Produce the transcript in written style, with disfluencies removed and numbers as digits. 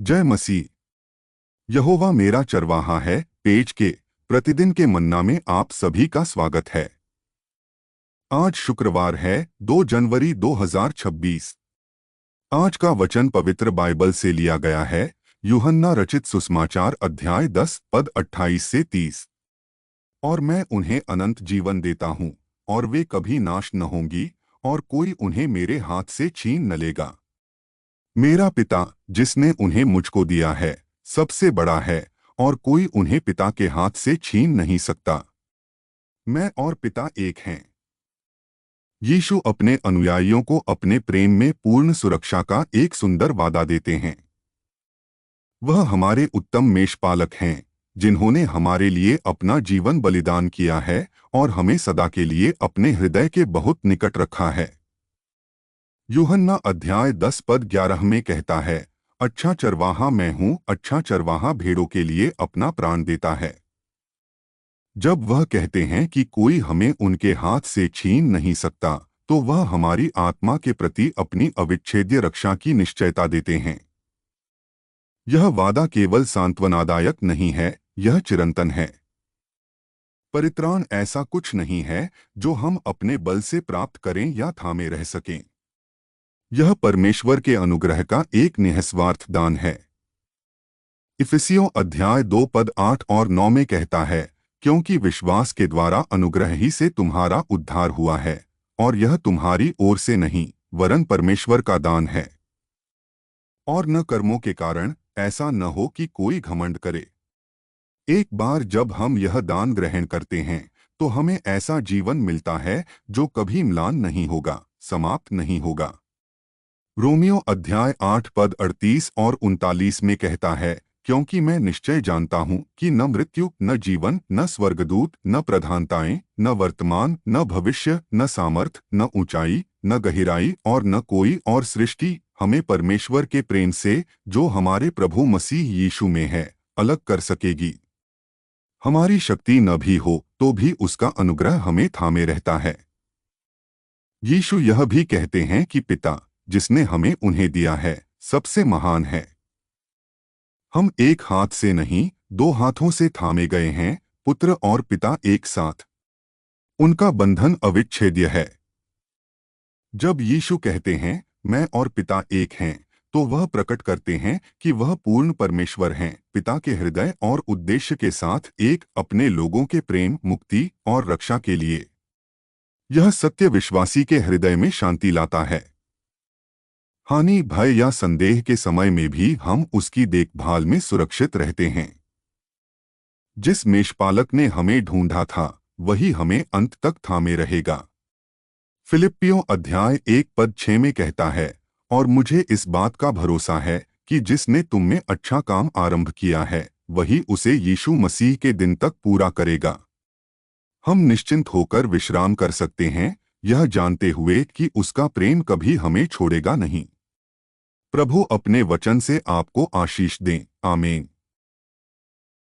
जय मसीह। यहोवा मेरा चरवाहा है पेज के प्रतिदिन के मन्ना में आप सभी का स्वागत है। आज शुक्रवार है 2 जनवरी 2026। आज का वचन पवित्र बाइबल से लिया गया है। यूहन्ना रचित सुसमाचार अध्याय 10 पद 28 से 30। और मैं उन्हें अनंत जीवन देता हूँ और वे कभी नाश न होंगी और कोई उन्हें मेरे हाथ से छीन न लेगा। मेरा पिता जिसने उन्हें मुझको दिया है सबसे बड़ा है और कोई उन्हें पिता के हाथ से छीन नहीं सकता। मैं और पिता एक हैं। यीशु अपने अनुयायियों को अपने प्रेम में पूर्ण सुरक्षा का एक सुंदर वादा देते हैं। वह हमारे उत्तम मेषपालक हैं जिन्होंने हमारे लिए अपना जीवन बलिदान किया है और हमें सदा के लिए अपने हृदय के बहुत निकट रखा है। यूहन्ना अध्याय 10 पद 11 में कहता है, अच्छा चरवाहा मैं हूँ, अच्छा चरवाहा भेड़ों के लिए अपना प्राण देता है। जब वह कहते हैं कि कोई हमें उनके हाथ से छीन नहीं सकता, तो वह हमारी आत्मा के प्रति अपनी अविच्छेद्य रक्षा की निश्चयता देते हैं। यह वादा केवल सांत्वनादायक नहीं है, यह चिरंतन है। परित्राण ऐसा कुछ नहीं है जो हम अपने बल से प्राप्त करें या थामे रह सकें। यह परमेश्वर के अनुग्रह का एक निःस्वार्थ दान है। इफिसियों अध्याय 2 पद 8 और 9 में कहता है, क्योंकि विश्वास के द्वारा अनुग्रह ही से तुम्हारा उद्धार हुआ है और यह तुम्हारी ओर से नहीं वरन परमेश्वर का दान है, और न कर्मों के कारण, ऐसा न हो कि कोई घमंड करे। एक बार जब हम यह दान ग्रहण करते हैं तो हमें ऐसा जीवन मिलता है जो कभी म्लान नहीं होगा, समाप्त नहीं होगा। रोमियो अध्याय 8 पद 38 और 39 में कहता है, क्योंकि मैं निश्चय जानता हूँ कि न मृत्यु, न जीवन, न स्वर्गदूत, न प्रधानताएं, न वर्तमान, न भविष्य, न सामर्थ, न ऊंचाई, न गहराई और न कोई और सृष्टि हमें परमेश्वर के प्रेम से जो हमारे प्रभु मसीह यीशु में है अलग कर सकेगी। हमारी शक्ति न भी हो तो भी उसका अनुग्रह हमें थामे रहता है। यीशु यह भी कहते हैं कि पिता जिसने हमें उन्हें दिया है सबसे महान है। हम एक हाथ से नहीं 2 हाथों से थामे गए हैं, पुत्र और पिता एक साथ। उनका बंधन अविच्छेद्य है। जब यीशु कहते हैं मैं और पिता एक हैं, तो वह प्रकट करते हैं कि वह पूर्ण परमेश्वर हैं, पिता के हृदय और उद्देश्य के साथ एक अपने लोगों के प्रेम, मुक्ति और रक्षा के लिए। यह सत्य विश्वासी के हृदय में शांति लाता है। हानि, भय या संदेह के समय में भी हम उसकी देखभाल में सुरक्षित रहते हैं। जिस मेषपालक ने हमें ढूंढा था वही हमें अंत तक थामे रहेगा। फिलिप्पियों अध्याय 1 पद 6 में कहता है, और मुझे इस बात का भरोसा है कि जिसने तुम में अच्छा काम आरंभ किया है वही उसे यीशु मसीह के दिन तक पूरा करेगा। हम निश्चिंत होकर विश्राम कर सकते हैं, यह जानते हुए कि उसका प्रेम कभी हमें छोड़ेगा नहीं। प्रभु अपने वचन से आपको आशीष दें। आमीन।